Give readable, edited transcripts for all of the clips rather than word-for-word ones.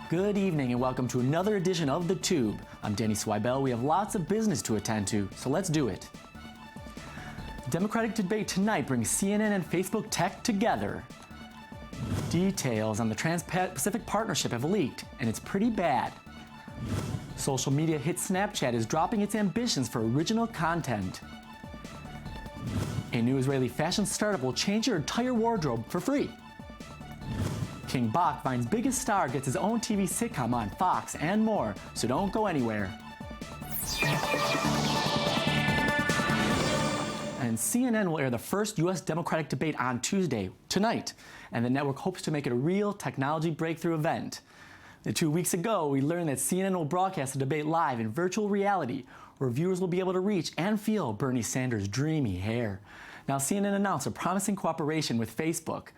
Good evening and welcome to another edition of The Tube. I'm Danny Swibel. We have lots of business to attend to, so let's do it. The Democratic debate tonight brings CNN and Facebook tech together. Details on the Trans-Pacific Partnership have leaked, and it's pretty bad. Social media hit Snapchat is dropping its ambitions for original content. A new Israeli fashion startup will change your entire wardrobe for free. King Bach finds biggest star gets his own TV sitcom on Fox, and more, so don't go anywhere. And CNN will air the first U.S. Democratic debate on Tuesday, tonight, and the network hopes to make it a real technology breakthrough event. 2 weeks ago, we learned that CNN will broadcast the debate live in virtual reality, where viewers will be able to reach and feel Bernie Sanders' dreamy hair. Now, CNN announced a promising cooperation with Facebook.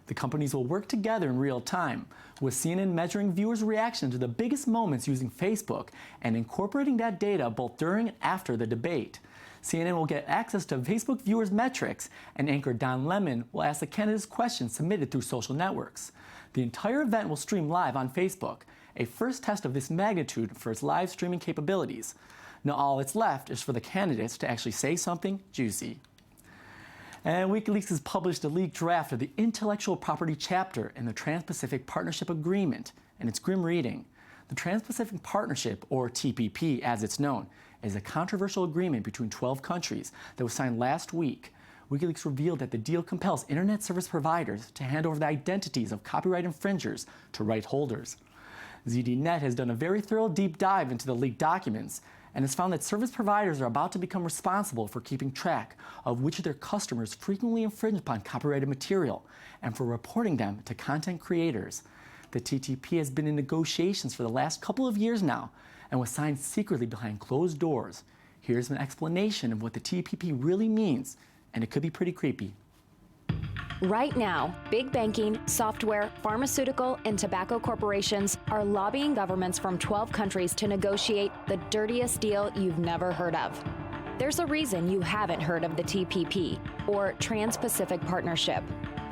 The companies will work together in real time, with CNN measuring viewers' reaction to the biggest moments using Facebook and incorporating that data both during and after the debate. CNN will get access to Facebook viewers' metrics, and anchor Don Lemon will ask the candidates questions submitted through social networks. The entire event will stream live on Facebook, a first test of this magnitude for its live streaming capabilities. Now all that's left is for the candidates to actually say something juicy. And WikiLeaks has published a leaked draft of the intellectual property chapter in the Trans-Pacific Partnership Agreement, and it's grim reading. The Trans-Pacific Partnership, or TPP as it's known, is a controversial agreement between 12 countries that was signed last week. WikiLeaks revealed that the deal compels internet service providers to hand over the identities of copyright infringers to right holders. ZDNet has done a very thorough deep dive into the leaked documents and has found that service providers are about to become responsible for keeping track of which of their customers frequently infringe upon copyrighted material and for reporting them to content creators. The TTP has been in negotiations for the last couple of years now and was signed secretly behind closed doors. Here's an explanation of what the TPP really means, and it could be pretty creepy. Right now, big banking, software, pharmaceutical, and tobacco corporations are lobbying governments from 12 countries to negotiate the dirtiest deal you've never heard of. There's a reason you haven't heard of the TPP, or Trans-Pacific Partnership.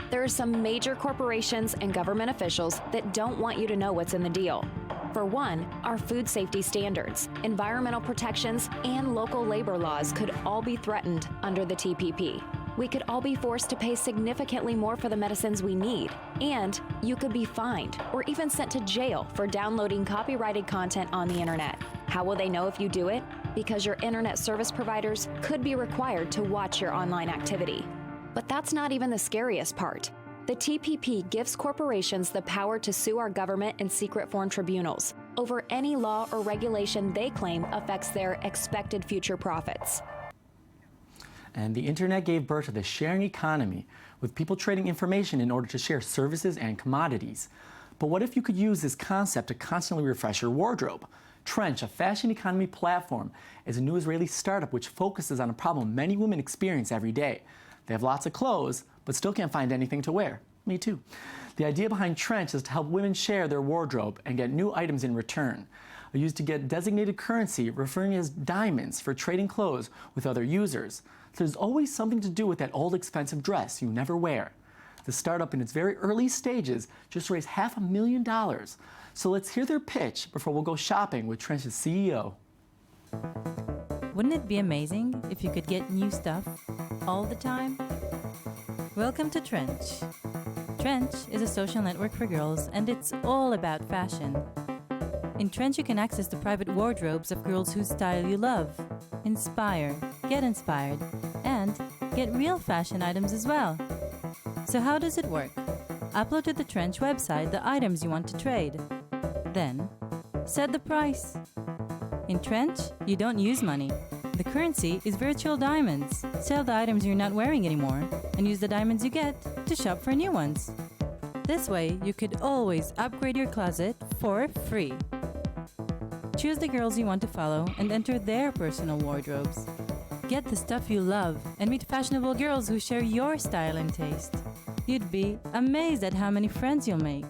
There are some major corporations and government officials that don't want you to know what's in the deal. For one, our food safety standards, environmental protections, and local labor laws could all be threatened under the TPP. We could all be forced to pay significantly more for the medicines we need, and you could be fined or even sent to jail for downloading copyrighted content on the internet. How will they know if you do it? Because your internet service providers could be required to watch your online activity. But that's not even the scariest part. The TPP gives corporations the power to sue our government in secret foreign tribunals over any law or regulation they claim affects their expected future profits. And the internet gave birth to the sharing economy, with people trading information in order to share services and commodities. But what if you could use this concept to constantly refresh your wardrobe? Trench, a fashion economy platform, is a new Israeli startup which focuses on a problem many women experience every day. They have lots of clothes, but still can't find anything to wear. Me too. The idea behind Trench is to help women share their wardrobe and get new items in return. They're used to get designated currency, referring as diamonds, for trading clothes with other users. So there's always something to do with that old expensive dress you never wear. The startup in its very early stages just raised $500,000. So let's hear their pitch before we'll go shopping with Trench's CEO. Wouldn't it be amazing if you could get new stuff all the time? Welcome to Trench. Trench is a social network for girls, and it's all about fashion. In Trench, you can access the private wardrobes of girls whose style you love, inspire, get inspired, and get real fashion items as well. So how does it work? Upload to the Trench website the items you want to trade. Then, set the price. In Trench, you don't use money. The currency is virtual diamonds. Sell the items you're not wearing anymore and use the diamonds you get to shop for new ones. This way, you could always upgrade your closet for free. Choose the girls you want to follow and enter their personal wardrobes. Get the stuff you love and meet fashionable girls who share your style and taste. You'd be amazed at how many friends you'll make.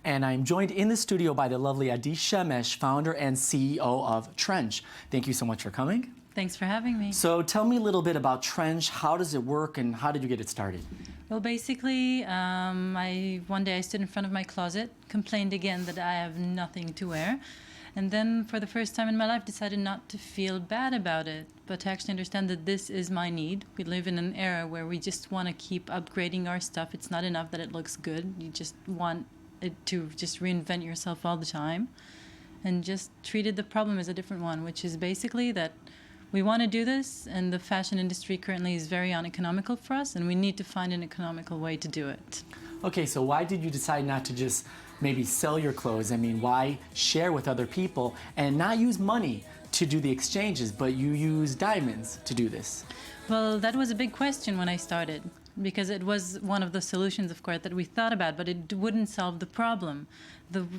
And I'm joined in the studio by the lovely Adi Shemesh, founder and CEO of Trench. Thank you so much for coming. Thanks for having me. So tell me a little bit about Trench. How does it work and how did you get it started? Well, basically, one day I stood in front of my closet, complained again that I have nothing to wear, and then for the first time in my life decided not to feel bad about it, but to actually understand that this is my need. We live in an era where we just want to keep upgrading our stuff. It's not enough that it looks good. You just want it to just reinvent yourself all the time, and just treated the problem as a different one, which is basically that we want to do this, and the fashion industry currently is very uneconomical for us, and we need to find an economical way to do it. Okay, so why did you decide not to just maybe sell your clothes? I mean, why share with other people and not use money to do the exchanges, but you use diamonds to do this? Well, that was a big question when I started, because it was one of the solutions, of course, that we thought about, but it wouldn't solve the problem.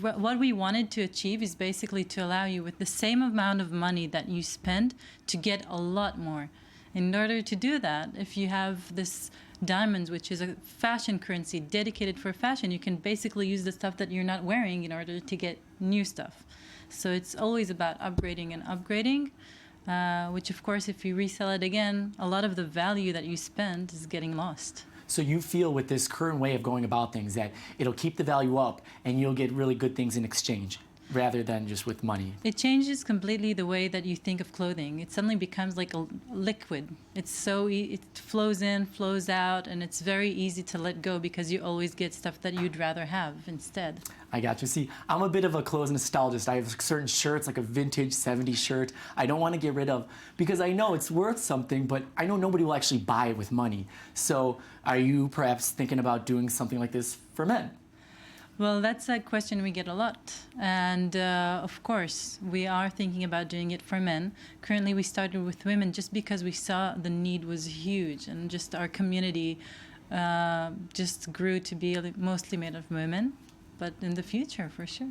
What we wanted to achieve is basically to allow you, with the same amount of money that you spend, to get a lot more. In order to do that, if you have this diamonds, which is a fashion currency dedicated for fashion, you can basically use the stuff that you're not wearing in order to get new stuff. So it's always about upgrading and upgrading, which of course, if you resell it again, a lot of the value that you spend is getting lost. So you feel with this current way of going about things that it'll keep the value up and you'll get really good things in exchange rather than just with money. It changes completely the way that you think of clothing. It suddenly becomes like a liquid. It's it flows in, flows out, and it's very easy to let go because you always get stuff that you'd rather have instead. I got you. See, I'm a bit of a clothes nostalgist. I have certain shirts, like a vintage 70s shirt, I don't want to get rid of because I know it's worth something, but I know nobody will actually buy it with money. So are you perhaps thinking about doing something like this for men? Well, that's a question we get a lot. And of course, we are thinking about doing it for men. Currently, we started with women just because we saw the need was huge and just our community just grew to be mostly made of women. But in the future, for sure.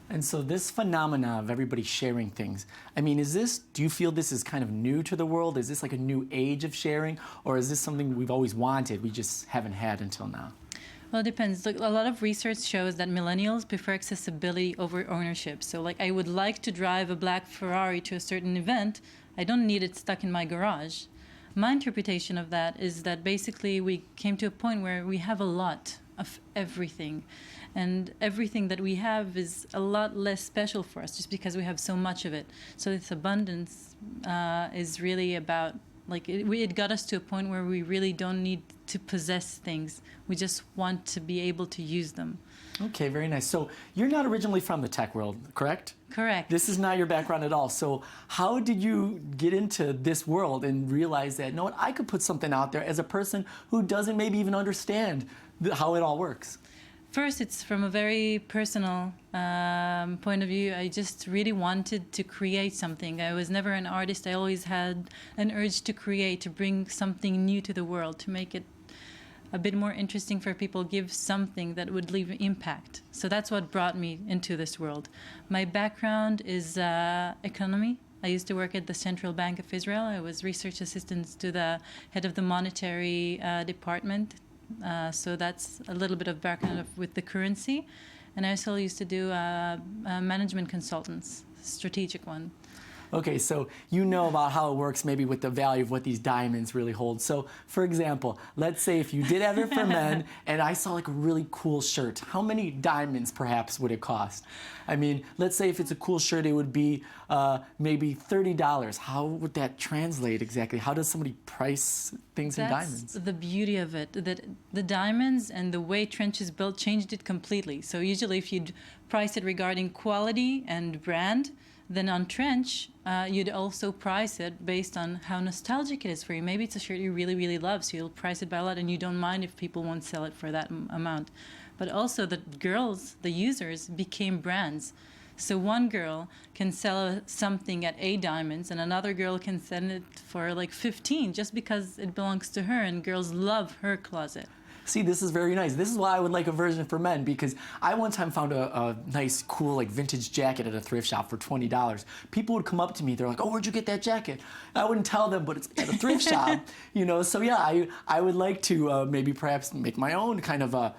And so this phenomena of everybody sharing things, I mean, do you feel this is kind of new to the world? Is this like a new age of sharing? Or is this something we've always wanted, we just haven't had until now? Well, it depends. Like, a lot of research shows that millennials prefer accessibility over ownership. So, like, I would like to drive a black Ferrari to a certain event. I don't need it stuck in my garage. My interpretation of that is that basically we came to a point where we have a lot of everything. And everything that we have is a lot less special for us just because we have so much of it. So this abundance is really about, like, it got us to a point where we really don't need to possess things. We just want to be able to use them. Okay, very nice. So you're not originally from the tech world, correct? Correct. This is not your background at all. So how did you get into this world and realize that, you know what, I could put something out there as a person who doesn't maybe even understand how it all works? First, it's from a very personal point of view. I just really wanted to create something. I was never an artist. I always had an urge to create, to bring something new to the world, to make it a bit more interesting for people, give something that would leave impact. So that's what brought me into this world. My background is economy. I used to work at the Central Bank of Israel. I was research assistant to the head of the monetary department. So that's a little bit of background with the currency. And I also used to do management consultants, strategic one. Okay, so you know about how it works maybe with the value of what these diamonds really hold. So, for example, let's say if you did have it for men and I saw like a really cool shirt, how many diamonds perhaps would it cost? I mean, let's say if it's a cool shirt, it would be maybe $30. How would that translate exactly? How does somebody price things in diamonds? That's the beauty of it, that the diamonds and the way Trench is built changed it completely. So usually if you'd price it regarding quality and brand, then on Trench, you'd also price it based on how nostalgic it is for you. Maybe it's a shirt you really, really love, so you'll price it by a lot, and you don't mind if people won't sell it for that amount. But also the girls, the users, became brands. So one girl can sell something at 8 diamonds, and another girl can sell it for like 15 just because it belongs to her, and girls love her closet. See, this is very nice. This is why I would like a version for men, because I one time found a nice, cool, like vintage jacket at a thrift shop for $20. People would come up to me, they're like, "Oh, where'd you get that jacket?" I wouldn't tell them, but it's at a thrift shop, you know. So yeah, I would like to maybe perhaps make my own kind of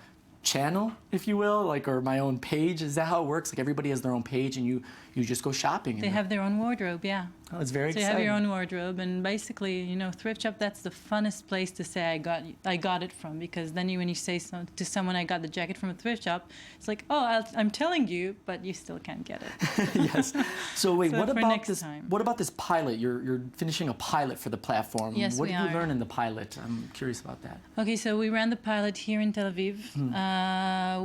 channel, if you will, like, or my own page. Is that how it works? Like everybody has their own page, and you just go shopping. They have their own wardrobe, yeah. Oh, it's very exciting. So you have your own wardrobe, and basically, you know, thrift shop. That's the funnest place to say I got it from, because then when you say to someone I got the jacket from a thrift shop, it's like, oh, I'm telling you, but you still can't get it. Yes. So wait, So what for about next this? time. What about this pilot? You're finishing a pilot for the platform. Yes, what we did you are. learn in the pilot? I'm curious about that. Okay, so we ran the pilot here in Tel Aviv.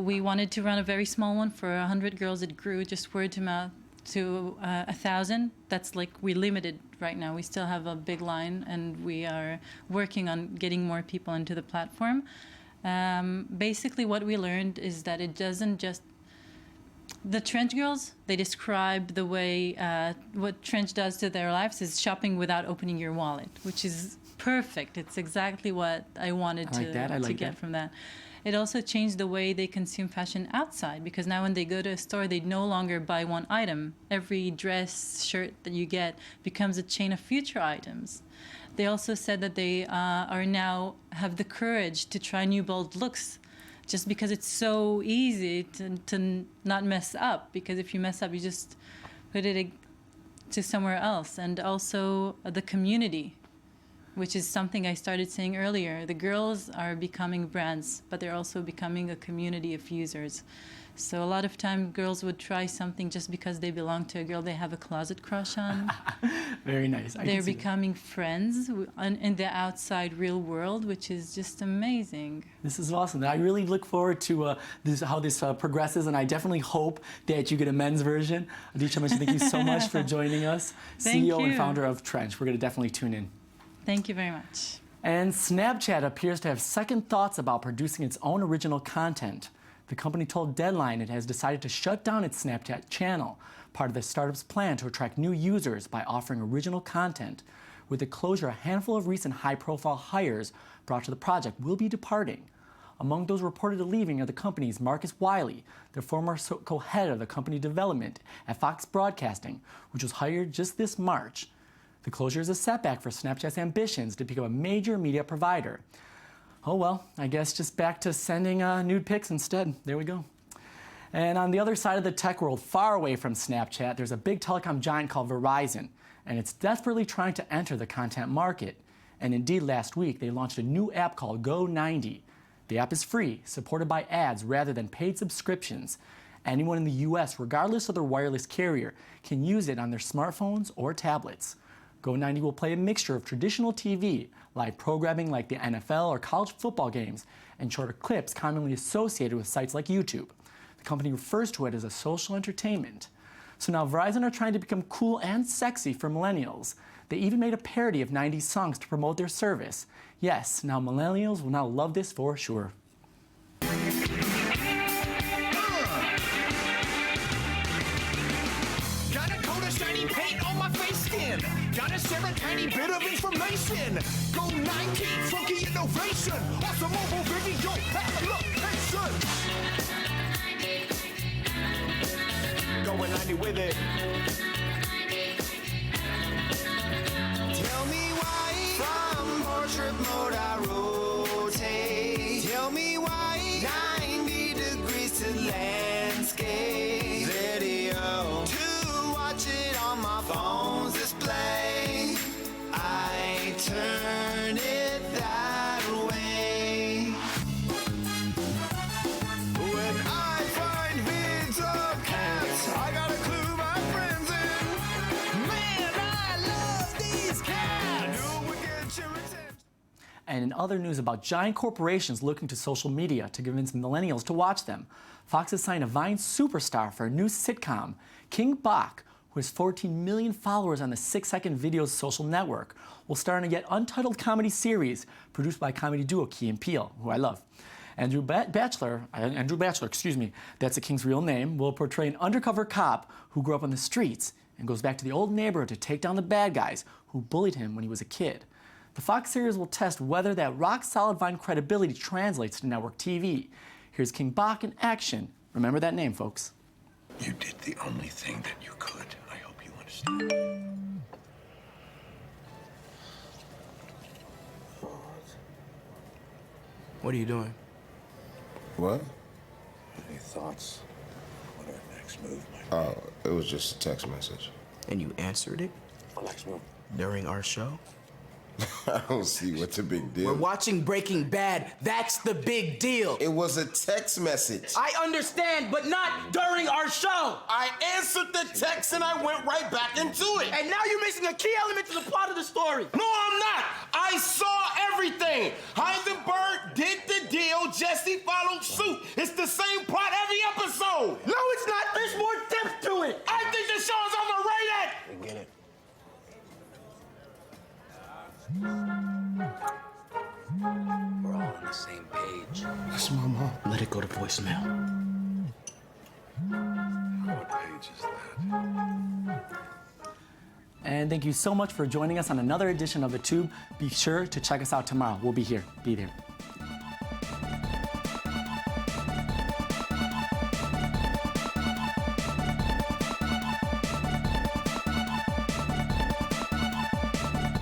We wanted to run a very small one for 100 girls. It grew just word to mouth to 1,000. That's like, we limited right now. We still have a big line, and we are working on getting more people into the platform. Basically, what we learned is that it doesn't just... The Trench girls, they describe the way what Trench does to their lives is shopping without opening your wallet, which is perfect. It's exactly what I wanted to get from that. It also changed the way they consume fashion outside, because now when they go to a store, they no longer buy one item. Every dress, shirt that you get becomes a chain of future items. They also said that they are now have the courage to try new bold looks, just because it's so easy to not mess up, because if you mess up, you just put it to somewhere else. And also the community, which is something I started saying earlier. The girls are becoming brands, but they're also becoming a community of users. So a lot of time girls would try something just because they belong to a girl they have a closet crush on. Very nice. They're becoming friends in the outside real world, which is just amazing. This is awesome. I really look forward to how this progresses, and I definitely hope that you get a men's version. Adisha, thank you so much for joining us. Thank CEO you. and founder of Trench. We're going to definitely tune in. Thank you very much. And Snapchat appears to have second thoughts about producing its own original content. The company told Deadline it has decided to shut down its Snapchat channel, part of the startup's plan to attract new users by offering original content. With the closure, a handful of recent high-profile hires brought to the project will be departing. Among those reportedly leaving are the company's Marcus Wiley, the former co-head of the company development at Fox Broadcasting, which was hired just this March. The closure is a setback for Snapchat's ambitions to become a major media provider. Oh well, I guess just back to sending nude pics instead. There we go. And on the other side of the tech world, far away from Snapchat, there's a big telecom giant called Verizon, and it's desperately trying to enter the content market. And indeed, last week, they launched a new app called Go90. The app is free, supported by ads rather than paid subscriptions. Anyone in the US, regardless of their wireless carrier, can use it on their smartphones or tablets. Go90 will play a mixture of traditional TV, live programming like the NFL or college football games, and shorter clips commonly associated with sites like YouTube. The company refers to it as a social entertainment. So now Verizon are trying to become cool and sexy for millennials. They even made a parody of 90s songs to promote their service. Yes, now millennials will now love this for sure. Gotta share a tiny bit of information. Go 90, funky innovation. Awesome mobile video application. Going 90 with it. Tell me why from portrait mode I rotate. Tell me why 90 degrees to landscape video. To watch it on my phone's display. I turn it that way. When I find vids of cats, I gotta clue my friends in. Man, I love these cats. I know we get your attention. And in other news about giant corporations looking to social media to convince millennials to watch them, Fox has signed a Vine superstar for a new sitcom. King Bach, who has 14 million followers on the 6-second videos social network, will star in a yet untitled comedy series produced by comedy duo Key and Peele, who I love. Andrew Bachelor, that's the King's real name, will portray an undercover cop who grew up on the streets and goes back to the old neighborhood to take down the bad guys who bullied him when he was a kid. The Fox series will test whether that rock-solid Vine credibility translates to network TV. Here's King Bach in action. Remember that name, folks. You did the only thing that you could. I hope you understand. What are you doing? What? thoughts? What our next move might Oh, it was just a text message. And you answered it be. Next move. during our show? I don't see what's the big deal. We're watching Breaking Bad. That's the big deal. It was a text message. I understand, but not during our show. I answered the text and I went right back into it. And now you're missing a key element to the plot of the story. No, I'm not. I saw everything. Heisenberg did the deal. Jesse followed suit. It's the same plot every episode. No, it's not. There's more depth to it. I think the show is overrated. We get it. We're all on the same page. That's my mom. Let it go to voicemail. What page is that? And thank you so much for joining us on another edition of The Tube. Be sure to check us out tomorrow. We'll be here. Be there.